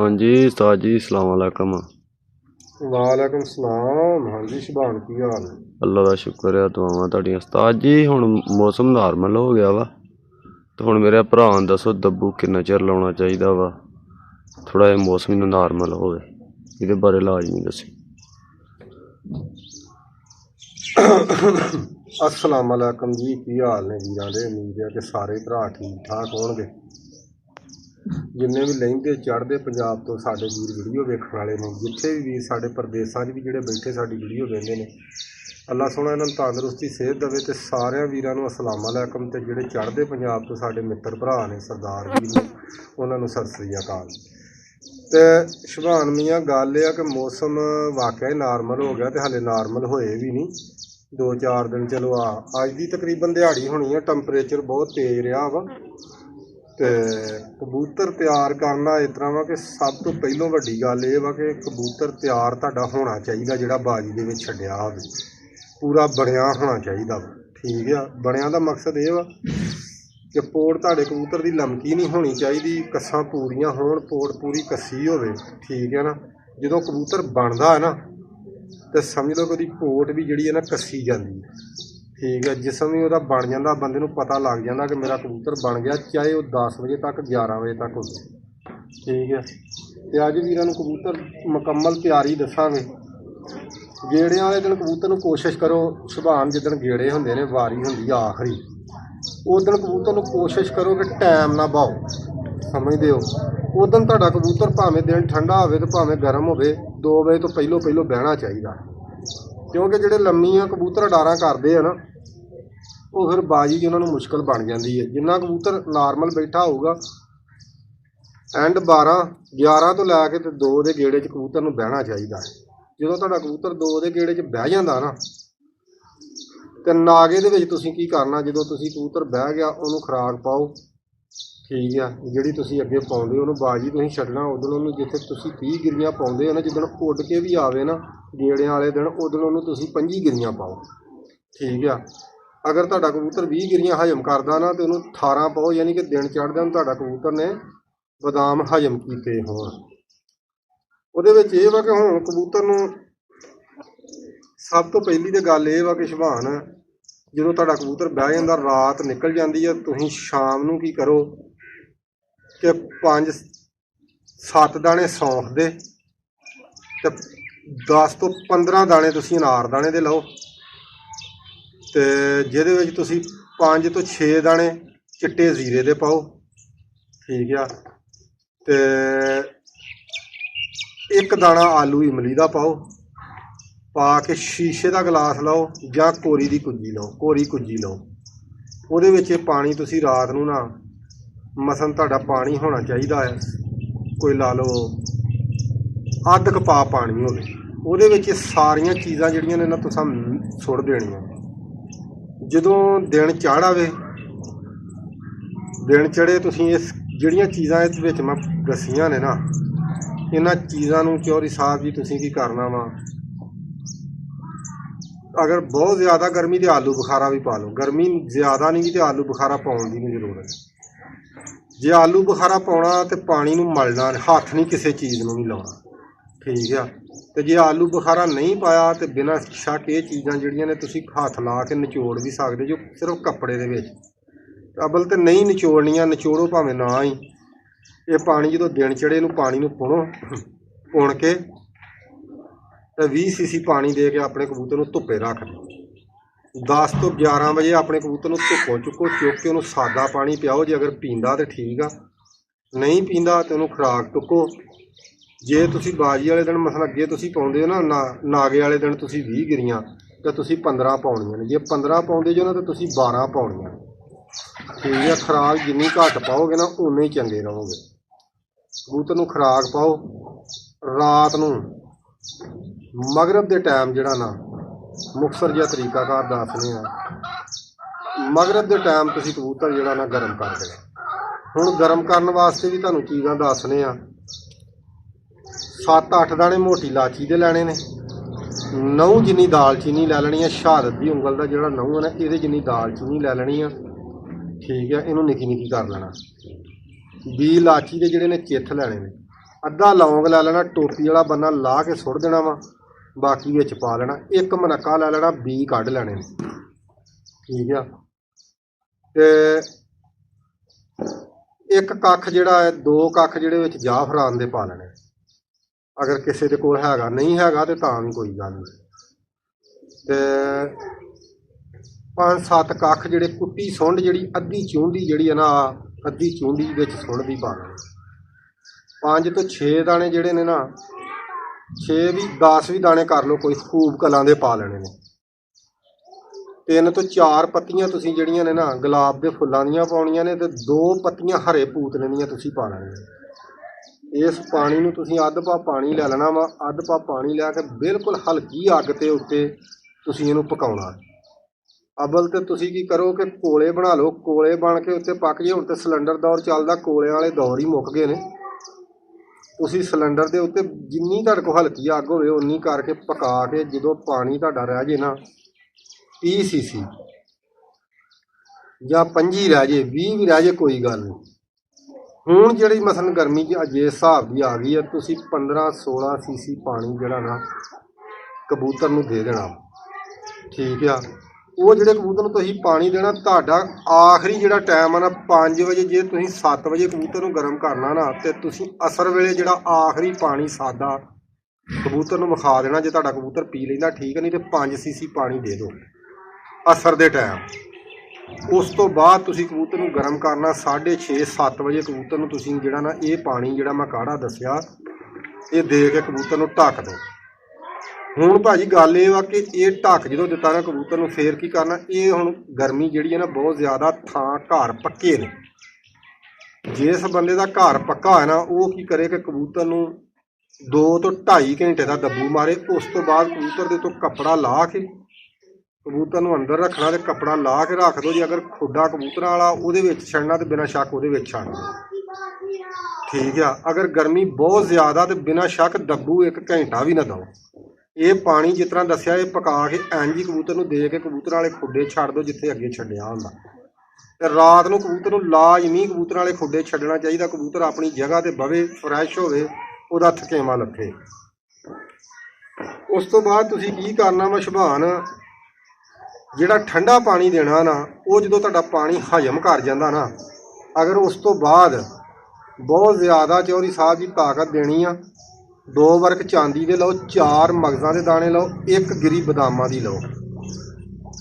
हाँ जी उस्ताद जी अस्सलाम वालेकुम। वालेकुम सलाम। हाँ जी शबान की हाल है? अल्लाह का शुक्र है दुआवां तुहाडियां। उस्ताद जी हुण मौसम नॉर्मल हो गया वा तो हुण मेरे भरा नूं दसो दब्बू किन्ना चिर लाउणा चाहीदा वा, थोड़ा जिहा मौसम नॉर्मल होवे इहदे बारे लाजमी दस्सो। अस्सलाम वालेकुम जी, की हाल ने वीरां दे? उम्मीद है कि सारे भरा ठीक ठाक होणगे। जिन्ने भी लहिंदे चढ़दे पंजाब तो साडे वीर वीडियो वेखण वाले ने, जिथे भी वीर साडे परदेसां 'च भी जिहड़े बैठे साडी वीडियो वेखदे ने, अल्लाह सोहना इन्हां नूं तंदरुस्ती सेहत देवे ते सारियां वीरां नूं अस्सलाम वालेकुम। ते जिहड़े चढ़दे पंजाब तो साडे मित्र भरा ने सरदार वीर ने, उन्हां नूं सत श्री अकाल। ते शबान मियाँ गल यह कि मौसम वाकई नार्मल हो गया, तो हाले नार्मल होए भी नहीं 2-4 दिन। चलो अज की तकरीबन दिहाड़ी होनी है, टैंपरेचर बहुत तेज रहा वा। तो कबूतर तैयार करना इस तरह वा कि सब तो पहलों वड्डी गल ये वा कि कबूतर तैयार तुहाडा होना चाहिए, जिहड़ा बाजी दे विच छड्डिया होवे पूरा बणिया होना चाहिए वा। ठीक है, बणिया दा मकसद ये वा कि पोड़ तुहाडे कबूतर की लमकी नहीं होनी चाहिए, कस्सां पूरियां होण, पोड़ पूरी कस्सी होवे। ठीक है ना, जो कबूतर बनता है ना तो समझ लो कि उसकी पोट भी जी है ना कस्सी जाती है। ठीक है, जिसम भी वह बन जाता, बंदे पता लग जाता कि मेरा कबूतर बन गया, चाहे वह 10 बजे तक 11 बजे तक हो। ठीक है, तो अज वीरां नूं कबूतर मुकम्मल तैयारी दसांगे। गेड़े वाले दिन कबूतर कोशिश करो, सुभान जिदन गेड़े होंदे ने, वारी होंदी आखिरी, उस दिन कबूतर कोशिश करो कि टाइम ना बाओ। समझते हो, उस दिन तुहाडा कबूतर भावें दिन ठंडा हो तो भावें गर्म हो, 2 बजे तो पहलों पहलों बहना चाहिए। क्योंकि जिहड़े लम्मियां कबूतर डारा करते हैं ना, वो फिर बाजी उन्होंने मुश्किल बन जाती है। जिन्ना कबूतर नॉर्मल बैठा होगा, एंड 12-11 तो लैके तो 2 के गेड़े कबूतर नूं बहना चाहिए। जो तुहाडा कबूतर 2 के गेड़े बह जाता ना, तो नागे दे विच तुसीं की करना, जो तुसीं कबूतर बह गया उन्होंने खुराक पाओ। ठीक है, जिहड़ी तुसीं अगे पाउंदे हो उन्होंने बाजी तुसीं छड्डना, उदन उन्होंने जिथे तुसीं 30 गिरियां पाउंदे हो ना, जिदन उड़ के भी आवे ना गेड़े वाले दिन, उदन उन्होंने तुसीं 25 गिरियां पाओ। ठीक है, अगर तुहाडा कबूतर 20 गिरियां हजम करदा ना तो उन्होंने 18 पाओ, यानी कि दिन चढ़दे तुहाडा कबूतर ने बादाम हजम कीते होण। उहदे विच इह वा कि हुण कबूतर नूं सब तो पहली तो गल इह वा कि शबान जो तुहाडा कबूतर बह जांदा, रात निकल जाती है, तुसीं शाम नूं की करो कि 5-7 दाणे सौंफ दे ते 10 तो 15 दाणे तुसीं अनार दाणे दे लओ, तो जिहदे विच तुसीं 5 तो 6 दाणे चिट्टे जीरे दे पाओ। ठीक है, तो 1 दाना आलू इमली का पाओ, पा के शीशे का गिलास लाओ या कोरी की कुज्जी लो, कोरी कुज्जी लो, उहदे विच पानी तुसीं रात नूं ना मसन तुहाडा पानी होना चाहिए है, कोई ला लो अद्ध कपा पानी होवे, उहदे विच सारियां चीज़ां जिहड़ियां ने ना तुसां सुट देणियां। जदों दिन चढ़ आवे, दिन चढ़े, तुसीं इस जिहड़ियां चीज़ां इस विच मैं दसियां ने ना, इन्हां चीज़ां नूं चौधरी साहब जी तुसीं की करना वा, अगर बहुत ज़्यादा गर्मी तो आलू बुखारा भी पा लो, गर्मी ज़्यादा नहीं तो आलू बुखारा पाउण दी नहीं जरूरत। जे आलू बुखारा पाउणा तो पानी नूं मलना, हत्थ नहीं किसी चीज़ नूं भी लाउणा। ठीक है, तो जे आलू बुखारा नहीं पाया तो बिना शक ये चीज़ां जिहड़ियां ने तुसीं हत्थ ला के निचोड़ भी सकदे जो, सिर्फ कपड़े दे विच। अबल तो नहीं निचोड़नियां, निचोड़ो भावें ना ही। ये पानी जो दिन चढ़े, इनू पानी नूं पुणो, पुण के 20 सीसी पानी दे के अपने कबूतर नूं धुप्पे रख दो। 10 तो 11 बजे अपने कबूतर नूं धुप्पों चुको, चुक के उन्होंने सादा पानी पियाओ। जे अगर पींदा तो ठीक आ, नहीं पींदा तो उन्होंने खुराक टुको। जे तुसीं बाजी वाले दिन मसला अगे तुसीं पाउंदे हो ना, नागे वाले दिन तुसीं 20 गिरियां तो तुसीं 15 पाउणियां ने। जे 15 पाउंदे जो ना तो तुसीं 12 पाउणियां। ठीक है, खुराक जिन्नी घट पाओगे ना उन्ने ही चंगे रहोगे। कबूतर नूं खुराक पाओ, रात नूं मगरब के टाइम जिहड़ा ना मुखसर जिहा तरीकाकार दसने आ, मगरब के टाइम तुसीं कबूतर जिहड़ा ना गर्म कर देना। हुण गर्म करन वास्ते भी तुहानूं चीज़ां दसने आ। 7-8 दाणे मोटी इलाची दे लैणे ने, 9 जिन्नी दालचीनी लै लैनी है, शहादत की उंगल का जिहड़ा 9 है ना, ये जिन्नी दालचीनी लै लैनी है। ठीक है, इनू निक्की निक्की कर लेना। 20 इलाची के जिहड़े ने चिथ लैणे ने, ਅੱਧਾ ਲੌਂਗ ਲੈ ਲੈਣਾ, ਟੋਪੀ ਵਾਲਾ ਬੰਨਾ ਲਾ ਕੇ ਸੁੱਟ ਦੇਣਾ ਵਾ, ਬਾਕੀ ਵਿੱਚ ਪਾ ਲੈਣਾ। ਇੱਕ ਮਨੱਕਾ ਲੈ ਲੈਣਾ, ਬੀ ਕੱਢ ਲੈਣੇ ਨੇ, ਠੀਕ ਆ। ਤੇ ਇੱਕ ਕੱਖ ਜਿਹੜਾ ਹੈ, 2 ਕੱਖ ਜਿਹੜੇ ਵਿੱਚ ਜਾਫਰਾਨ ਦੇ ਪਾ ਲੈਣੇ। ਅਗਰ ਕਿਸੇ ਦੇ ਕੋਲ ਹੈਗਾ, ਨਹੀਂ ਹੈਗਾ ਤੇ ਤਾਂ ਵੀ ਕੋਈ ਗੱਲ ਨਹੀਂ। ਤੇ 5-7 ਕੱਖ ਜਿਹੜੇ ਕੁੱਟੀ ਸੁੰਡ, ਜਿਹੜੀ ਅੱਧੀ ਚੂੰਡੀ ਜਿਹੜੀ ਹੈ ਨਾ, ਅੱਧੀ ਚੂੰਡੀ ਵਿੱਚ ਸੁੰਡ ਦੀ ਪਾ ਲੈਣੀ। 5 ਤੋਂ 6 ਦਾਣੇ ਜਿਹੜੇ ਨੇ ਨਾ, 6 ਵੀ 10 ਵੀ ਦਾਣੇ ਕਰ ਲਓ, ਕੋਈ ਖੂਬ ਕਲਾਂ ਦੇ ਪਾ ਲੈਣੇ ਨੇ। 3 ਤੋਂ 4 ਪੱਤੀਆਂ ਤੁਸੀਂ ਜਿਹੜੀਆਂ ਨੇ ਨਾ ਗੁਲਾਬ ਦੇ ਫੁੱਲਾਂ ਦੀਆਂ ਪਾਉਣੀਆਂ ਨੇ, ਤੇ 2 ਪੱਤੀਆਂ ਹਰੇ ਪੂਤਨੇ ਦੀਆਂ ਤੁਸੀਂ ਪਾ ਲੈਣੀਆਂ। ਇਸ ਪਾਣੀ ਨੂੰ ਤੁਸੀਂ ਅੱਧ ਪਾ ਪਾਣੀ ਲੈ ਲੈਣਾ ਵਾ, ਅੱਧ ਪਾ ਪਾਣੀ ਲੈ ਕੇ ਬਿਲਕੁਲ ਹਲਕੀ ਅੱਗ ਤੇ ਉੱਤੇ ਤੁਸੀਂ ਇਹਨੂੰ ਪਕਾਉਣਾ। ਅਬਲ ਤੇ ਤੁਸੀਂ ਕੀ ਕਰੋ ਕਿ ਕੋਲੇ ਬਣਾ ਲਓ, ਕੋਲੇ ਬਣ ਕੇ ਉੱਤੇ ਪੱਕ ਜੇ। ਹੁਣ ਤੇ ਸਿਲੰਡਰ ਦੌਰ ਚੱਲਦਾ, ਕੋਲੇ ਵਾਲੇ ਦੌਰ ਹੀ ਮੁੱਕ ਗਏ ਨੇ। ਤੁਸੀਂ ਸਿਲੰਡਰ ਦੇ ਉੱਤੇ ਜਿੰਨੀ ਤੁਹਾਡੇ ਕੋਲ ਹਲਕੀ ਅੱਗ ਹੋਵੇ ਉਨੀ ਕਰਕੇ ਪਕਾ ਕੇ, ਜਦੋਂ ਪਾਣੀ ਤੁਹਾਡਾ ਰਹਿ ਜੇ ਨਾ 30 cc ਜਾਂ 25 ਰਹਿ ਜੇ, 20 ਵੀ ਰਹਿ ਜੇ, ਕੋਈ ਗੱਲ ਨਹੀਂ। ਹੁਣ ਜਿਹੜੀ ਮਸਲਨ ਗਰਮੀ 'ਚ ਅਜੇ ਹਿਸਾਬ ਦੀ ਆ ਗਈ ਹੈ, ਤੁਸੀਂ 15-16 cc ਪਾਣੀ ਜਿਹੜਾ ਨਾ ਕਬੂਤਰ ਨੂੰ ਦੇ ਦੇਣਾ, ਠੀਕ ਆ। ਉਹ ਜਿਹੜੇ ਕਬੂਤਰ ਨੂੰ ਤੁਸੀਂ ਪਾਣੀ ਦੇਣਾ, ਤੁਹਾਡਾ ਆਖਰੀ ਜਿਹੜਾ ਟਾਈਮ ਆ ਨਾ 5 ਵਜੇ, ਜੇ ਤੁਸੀਂ 7 ਵਜੇ ਕਬੂਤਰ ਨੂੰ ਗਰਮ ਕਰਨਾ ਨਾ, ਤੇ ਤੁਸੀਂ ਅਸਰ ਵੇਲੇ ਜਿਹੜਾ ਆਖਰੀ ਪਾਣੀ ਸਾਦਾ ਕਬੂਤਰ ਨੂੰ ਵਿਖਾ ਦੇਣਾ। ਜੇ ਤੁਹਾਡਾ ਕਬੂਤਰ ਪੀ ਲੈਂਦਾ ਠੀਕ, ਨਹੀਂ ਤੇ 5 cc ਪਾਣੀ ਦੇ ਦਿਓ ਅਸਰ ਦੇ ਟਾਈਮ। ਉਸ ਤੋਂ ਬਾਅਦ ਤੁਸੀਂ ਕਬੂਤਰ ਨੂੰ ਗਰਮ ਕਰਨਾ 6:30-7 ਵਜੇ ਕਬੂਤਰ ਨੂੰ ਤੁਸੀਂ ਜਿਹੜਾ ਨਾ ਇਹ ਪਾਣੀ ਜਿਹੜਾ ਮੈਂ ਕਾੜਾ ਦੱਸਿਆ ਇਹ ਦੇ ਕੇ ਕਬੂਤਰ ਨੂੰ ਢੱਕ ਦਿਓ। ਹੁਣ ਭਾਜੀ ਗੱਲ ਇਹ ਵਾ ਕਿ ਇਹ ਢੱਕ ਜਦੋਂ ਦਿੱਤਾ ਨਾ ਕਬੂਤਰ ਨੂੰ, ਫੇਰ ਕੀ ਕਰਨਾ, ਇਹ ਹੁਣ ਗਰਮੀ ਜਿਹੜੀ ਹੈ ਨਾ ਬਹੁਤ ਜ਼ਿਆਦਾ, ਥਾਂ ਘਰ ਪੱਕੇ ਨੇ। ਜਿਸ ਬੰਦੇ ਦਾ ਘਰ ਪੱਕਾ ਹੋਇਆ ਨਾ, ਉਹ ਕੀ ਕਰੇ ਕਿ ਕਬੂਤਰ ਨੂੰ 2 ਤੋਂ 2.5 ਘੰਟੇ ਦਾ ਦੱਬੂ ਮਾਰੇ। ਉਸ ਤੋਂ ਬਾਅਦ ਕਬੂਤਰ ਦੇ ਉੱਤੋਂ ਕੱਪੜਾ ਲਾ ਕੇ ਕਬੂਤਰ ਨੂੰ ਅੰਦਰ ਰੱਖਣਾ, ਤੇ ਕੱਪੜਾ ਲਾ ਕੇ ਰੱਖ ਦਿਓ। ਜੇ ਅਗਰ ਖੁੱਡਾ ਕਬੂਤਰਾਂ ਵਾਲਾ ਉਹਦੇ ਵਿੱਚ ਛੱਡਣਾ, ਤੇ ਬਿਨਾਂ ਸ਼ੱਕ ਉਹਦੇ ਵਿੱਚ ਛੱਡ ਦਿਓ, ਠੀਕ ਆ। ਅਗਰ ਗਰਮੀ ਬਹੁਤ ਜ਼ਿਆਦਾ, ਤੇ ਬਿਨਾਂ ਸ਼ੱਕ ਦੱਬੂ 1 ਘੰਟਾ ਵੀ ਨਾ ਦਿਓ। ਇਹ ਪਾਣੀ ਜਿਸ ਤਰ੍ਹਾਂ ਦੱਸਿਆ, ਇਹ ਪਕਾ ਕੇ ਇੰਝ ਹੀ ਕਬੂਤਰ ਨੂੰ ਦੇ ਕੇ ਕਬੂਤਰ ਵਾਲੇ ਖੁੱਡੇ ਛੱਡ ਦਿਓ ਜਿੱਥੇ ਅੱਗੇ ਛੱਡਿਆ ਹੁੰਦਾ। ਤੇ ਰਾਤ ਨੂੰ ਕਬੂਤਰ ਨੂੰ ਲਾਜ਼ਮੀ ਕਬੂਤਰ ਵਾਲੇ ਖੁੱਡੇ ਛੱਡਣਾ ਚਾਹੀਦਾ। ਕਬੂਤਰ ਆਪਣੀ ਜਗ੍ਹਾ ਤੇ ਬਵੇ, ਫਰੈਸ਼ ਹੋਵੇ, ਉਹਦਾ ਥਕੇਵਾਂ ਲੱਥੇ। ਉਸ ਤੋਂ ਬਾਅਦ ਤੁਸੀਂ ਕੀ ਕਰਨਾ ਵਾ, ਸ਼ੁਭਾਨ ਜਿਹੜਾ ਠੰਡਾ ਪਾਣੀ ਦੇਣਾ ਨਾ, ਉਹ ਜਦੋਂ ਤੁਹਾਡਾ ਪਾਣੀ ਹਜਮ ਕਰ ਜਾਂਦਾ ਨਾ, ਅਗਰ ਉਸ ਤੋਂ ਬਾਅਦ ਬਹੁਤ ਜ਼ਿਆਦਾ ਚੌਧਰੀ ਸਾਹਿਬ ਦੀ ਤਾਕਤ ਦੇਣੀ ਆ, 2 ਵਰਕ ਚਾਂਦੀ ਦੇ ਲਓ, 4 ਮਗਜ਼ਾਂ ਦੇ ਦਾਣੇ ਲਓ, 1 ਗਿਰੀ ਬਦਾਮਾਂ ਦੀ ਲਓ,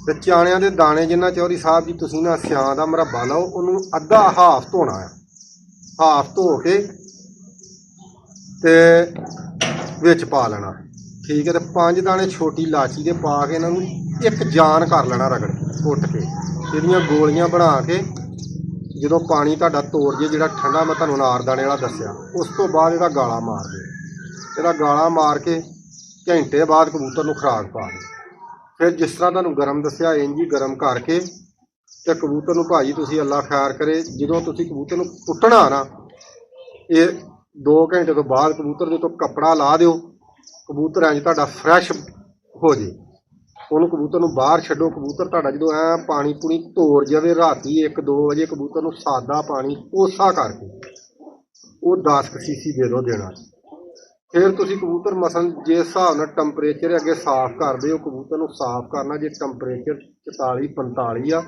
ਤੇ ਚਾਣਿਆਂ ਦੇ ਦਾਣੇ ਜਿੰਨਾ ਚੌਧਰੀ ਸਾਹਿਬ ਜੀ ਤੁਸੀਂ ਨਾ ਸਿਆਂ ਦਾ ਮੁਰੱਬਾ ਲਓ, ਉਹਨੂੰ ਅੱਧਾ ਹਾਫ ਧੋਣਾ ਆ, ਹਾਫ ਧੋ ਕੇ ਤੇ ਵਿੱਚ ਪਾ ਲੈਣਾ, ਠੀਕ ਹੈ। ਤੇ 5 ਦਾਣੇ ਛੋਟੀ ਇਲਾਚੀ ਦੇ ਪਾ ਕੇ ਇਹਨਾਂ ਨੂੰ ਇੱਕ ਜਾਨ ਕਰ ਲੈਣਾ, ਰਗੜ ਕੁੱਟ ਕੇ ਇਹਦੀਆਂ ਗੋਲੀਆਂ ਬਣਾ ਕੇ। ਜਦੋਂ ਪਾਣੀ ਤੁਹਾਡਾ ਤੋੜ ਜੇ ਜਿਹੜਾ ਠੰਡਾ ਮੈਂ ਤੁਹਾਨੂੰ ਅਨਾਰਦਾਣੇ ਵਾਲਾ ਦੱਸਿਆ, ਉਸ ਤੋਂ ਬਾਅਦ ਇਹਦਾ ਗਾਲਾ ਮਾਰ ਦਿਓ। ਇਹਦਾ ਗਾਲਾ ਮਾਰ ਕੇ ਘੰਟੇ ਬਾਅਦ ਕਬੂਤਰ ਨੂੰ ਖੁਰਾਕ ਪਾ ਦਿਓ। ਫਿਰ ਜਿਸ ਤਰ੍ਹਾਂ ਤੁਹਾਨੂੰ ਗਰਮ ਦੱਸਿਆ, ਇੰਝ ਹੀ ਗਰਮ ਕਰਕੇ ਤੇ ਕਬੂਤਰ ਨੂੰ ਭਾਜੀ ਤੁਸੀਂ ਅੱਲਾ ਖੈਰ ਕਰੇ, ਜਦੋਂ ਤੁਸੀਂ ਕਬੂਤਰ ਨੂੰ ਕੁੱਟਣਾ ਨਾ, ਇਹ 2 ਘੰਟੇ ਤੋਂ ਬਾਅਦ ਕਬੂਤਰ ਦੇ ਉੱਤੋਂ ਕੱਪੜਾ ਲਾ ਦਿਓ। ਕਬੂਤਰ ਇੰਝ ਤੁਹਾਡਾ ਫਰੈਸ਼ ਹੋ ਜੇ, ਉਹਨੂੰ ਕਬੂਤਰ ਨੂੰ ਬਾਹਰ ਛੱਡੋ। ਕਬੂਤਰ ਤੁਹਾਡਾ ਜਦੋਂ ਐ ਪਾਣੀ ਪੂਣੀ ਤੋੜ ਜਾਵੇ ਰਾਤੀ 1-2 ਵਜੇ, ਕਬੂਤਰ ਨੂੰ ਸਾਦਾ ਪਾਣੀ ਕੋਸਾ ਕਰਕੇ ਉਹ 10 cc ਦੇ ਦਿਓ ਦੇਣਾ। ਫਿਰ ਤੁਸੀਂ ਕਬੂਤਰ ਮਸਲ ਜਿਸ ਹਿਸਾਬ ਨਾਲ ਟੈਂਪਰੇਚਰ ਅੱਗੇ ਸਾਫ਼ ਕਰਦੇ ਹੋ, ਕਬੂਤਰ ਨੂੰ ਸਾਫ਼ ਕਰਨਾ। ਜੇ ਟੈਂਪਰੇਚਰ 44-45 ਆ,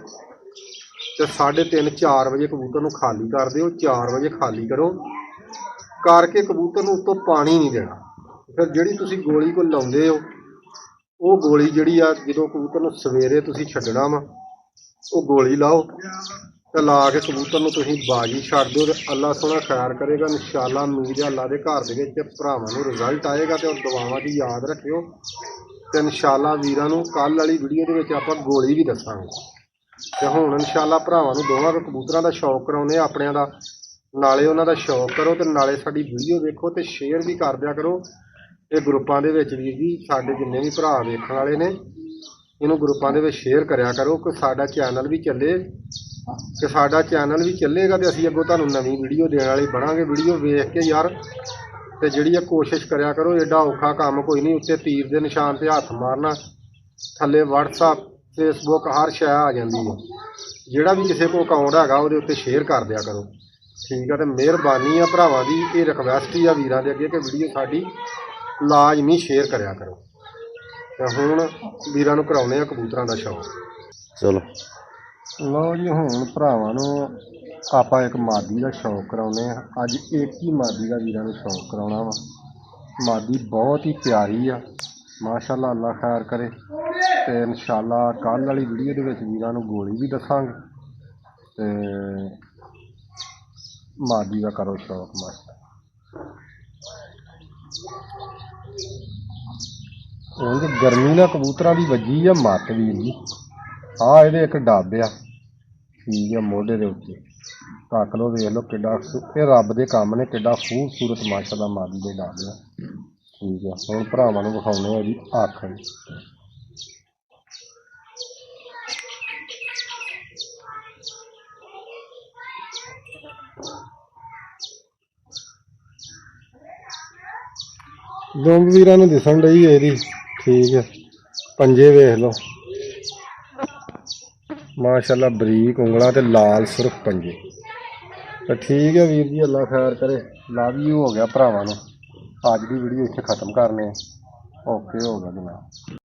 ਤੇ 3:30-4 ਵਜੇ ਕਬੂਤਰ ਨੂੰ ਖਾਲੀ ਕਰ ਦਿਓ। 4 ਵਜੇ ਖਾਲੀ ਕਰੋ, ਕਰਕੇ ਕਬੂਤਰ ਨੂੰ ਉੱਤੋਂ ਪਾਣੀ ਨਹੀਂ ਦੇਣਾ। ਫਿਰ ਜਿਹੜੀ ਤੁਸੀਂ ਗੋਲੀ ਕੋਲ ਲਾਉਂਦੇ ਹੋ, ਉਹ ਗੋਲੀ ਜਿਹੜੀ ਆ ਜਦੋਂ ਕਬੂਤਰ ਨੂੰ ਸਵੇਰੇ ਤੁਸੀਂ ਛੱਡਣਾ ਵਾ, ਉਹ ਗੋਲੀ ਲਾਓ ਤੇ ਲਾ ਕੇ ਕਬੂਤਰ ਨੂੰ ਤੁਸੀਂ ਬਾਜੀ ਛੱਡ ਦਿਓ। ਤੇ ਅੱਲਾ ਸੋਹਣਾ ਖੈਰ ਕਰੇਗਾ ਇਨਸ਼ਾਅੱਲਾ। ਉਮੀਦ ਹੈ ਅੱਲਾ ਦੇ ਘਰ ਦੇ ਵਿੱਚ ਭਰਾਵਾਂ ਨੂੰ ਰਿਜ਼ਲਟ ਆਏਗਾ। ਤੇ ਉਹ ਦੁਆਵਾਂ ਦੀ ਯਾਦ ਰੱਖਿਓ। ਤੇ ਇਨਸ਼ਾਅੱਲਾ ਵੀਰਾਂ ਨੂੰ ਕੱਲ੍ਹ ਵਾਲੀ ਵੀਡੀਓ ਦੇ ਵਿੱਚ ਆਪਾਂ ਗੋਲੀ ਵੀ ਦੱਸਾਂਗੇ। ਤੇ ਹੁਣ ਇਨਸ਼ਾਅੱਲਾ ਭਰਾਵਾਂ ਨੂੰ ਦੋਵਾਂ ਕਬੂਤਰਾਂ ਦਾ ਸ਼ੌਕ ਕਰਾਉਂਦੇ ਆਪਣਿਆਂ ਦਾ, ਨਾਲੇ ਉਹਨਾਂ ਦਾ ਸ਼ੌਕ ਕਰੋ ਤੇ ਨਾਲੇ ਸਾਡੀ ਵੀਡੀਓ ਵੇਖੋ ਤੇ ਸ਼ੇਅਰ ਵੀ ਕਰ ਦਿਆ ਕਰੋ। ਇਹ ਗਰੁੱਪਾਂ ਦੇ ਵਿੱਚ ਵੀਰ ਜੀ ਸਾਡੇ ਜਿੰਨੇ ਵੀ ਭਰਾ ਵੇਖਣ ਵਾਲੇ ਨੇ, ਇਹਨੂੰ ਗਰੁੱਪਾਂ ਦੇ ਵਿੱਚ ਸ਼ੇਅਰ ਕਰਿਆ ਕਰੋ ਕਿ ਸਾਡਾ ਚੈਨਲ ਵੀ ਚੱਲੇ। ਤੇ ਸਾਡਾ ਚੈਨਲ ਵੀ ਚੱਲੇਗਾ ਤੇ ਅਸੀਂ ਅੱਗੋਂ ਤੁਹਾਨੂੰ ਨਵੀਂ ਵੀਡੀਓ ਦੇਣ ਵਾਲੇ ਬਣਾਂਗੇ। ਵੀਡੀਓ ਵੇਖ ਕੇ ਯਾਰ ਤੇ ਜਿਹੜੀ ਆ ਕੋਸ਼ਿਸ਼ ਕਰਿਆ ਕਰੋ, ਐਡਾ ਔਖਾ ਕੰਮ ਕੋਈ ਨਹੀਂ। ਉੱਤੇ ਤੀਰ ਦੇ ਨਿਸ਼ਾਨ ਤੇ ਹੱਥ ਮਾਰਨਾ, ਥੱਲੇ WhatsApp Facebook ਹਰ ਸ਼ੈ ਆ ਜਾਂਦੀ ਹੈ। ਜਿਹੜਾ ਵੀ ਕਿਸੇ ਕੋਲ ਅਕਾਊਂਟ ਹੈਗਾ ਉਹਦੇ ਉੱਤੇ ਸ਼ੇਅਰ ਕਰ ਦਿਆ ਕਰੋ। ਠੀਕ ਆ। ਤੇ ਮਿਹਰਬਾਨੀ ਆ ਭਰਾਵਾਂ ਦੀ, ਇਹ ਰਿਕਵੈਸਟ ਹੀ ਆ ਵੀਰਾਂ ਦੇ ਅੱਗੇ ਕਿ ਵੀਡੀਓ ਸਾਡੀ ਲਾਜ਼ਮੀ ਸ਼ੇਅਰ ਕਰਿਆ ਕਰੋ। ਤੇ ਹੁਣ ਵੀਰਾਂ ਨੂੰ ਕਰਾਉਂਦੇ ਆ ਕਬੂਤਰਾਂ ਦਾ ਸ਼ੌਕ। ਚਲੋ ਲਓ ਜੀ, ਹੁਣ ਭਰਾਵਾਂ ਨੂੰ ਆਪਾਂ ਇੱਕ ਮਾਦੀ ਦਾ ਸ਼ੌਕ ਕਰਾਉਂਦੇ ਆ। ਅੱਜ ਇੱਕ ਹੀ ਮਾਦੀ ਦਾ ਵੀਰਾਂ ਨੂੰ ਸ਼ੌਕ ਕਰਾਉਣਾ ਵਾ। ਮਾਦੀ ਬਹੁਤ ਹੀ ਪਿਆਰੀ ਆ, ਮਾਸ਼ਾਅੱਲਾ, ਅੱਲਾ ਖੈਰ ਕਰੇ। ਤੇ ਇਨਸ਼ਾਅੱਲਾ ਕੱਲ੍ਹ ਵਾਲੀ ਵੀਡੀਓ ਦੇ ਵਿੱਚ ਵੀਰਾਂ ਨੂੰ ਗੋਲੀ ਵੀ ਦੱਸਾਂਗੇ। ਤੇ ਮਾਦੀ ਦਾ ਕਰੋ ਸ਼ੌਕ ਮਸਤ। ਉਂਝ ਗਰਮੀ ਨਾਲ ਕਬੂਤਰਾਂ ਦੀ ਵੱਜੀ ਆ ਮੱਤ ਵੀਰ ਜੀ। ਆਹ ਇਹਦੇ ਇੱਕ ਡੱਬ ਆ, ਠੀਕ ਆ, ਮੋਢੇ ਦੇ ਉੱਤੇ ਢੱਕ ਲਓ। ਵੇਖ ਲਓ ਕਿੱਡਾ ਇਹ ਰੱਬ ਦੇ ਕੰਮ ਨੇ, ਕਿੱਡਾ ਖੂਬਸੂਰਤ ਮਾਸ਼ਾਅੱਲਾ ਮਾਦੀ ਦੇ ਡੱਬ ਆ। ਠੀਕ ਆ, ਹੁਣ ਭਰਾਵਾਂ ਨੂੰ ਵਿਖਾਉਂਦੇ ਆ ਜੀ ਅੱਖ। ਦੁੰਬ ਵੀਰਾਂ ਨੂੰ ਦਿਸਣ ਡਈ ਇਹਦੀ, ਠੀਕ ਹੈ। ਪੰਜੇ ਵੇਖ ਲਓ ਮਾਸ਼ਾਅੱਲਾ, ਬਰੀਕ ਉਂਗਲਾਂ ਤੇ ਲਾਲ ਸੁਰਖ ਪੰਜੇ। ਤਾਂ ਠੀਕ ਹੈ ਵੀਰ ਜੀ, ਅੱਲਾ ਖੈਰ ਕਰੇ। ਲਵ ਯੂ ਹੋ ਗਿਆ ਭਰਾਵਾਂ ਨੂੰ। ਅੱਜ ਦੀ ਵੀਡੀਓ ਇੱਥੇ ਖ਼ਤਮ ਕਰਨੇ ਆ। ਓਕੇ ਹੋ ਗਿਆ ਜਨਾਬ।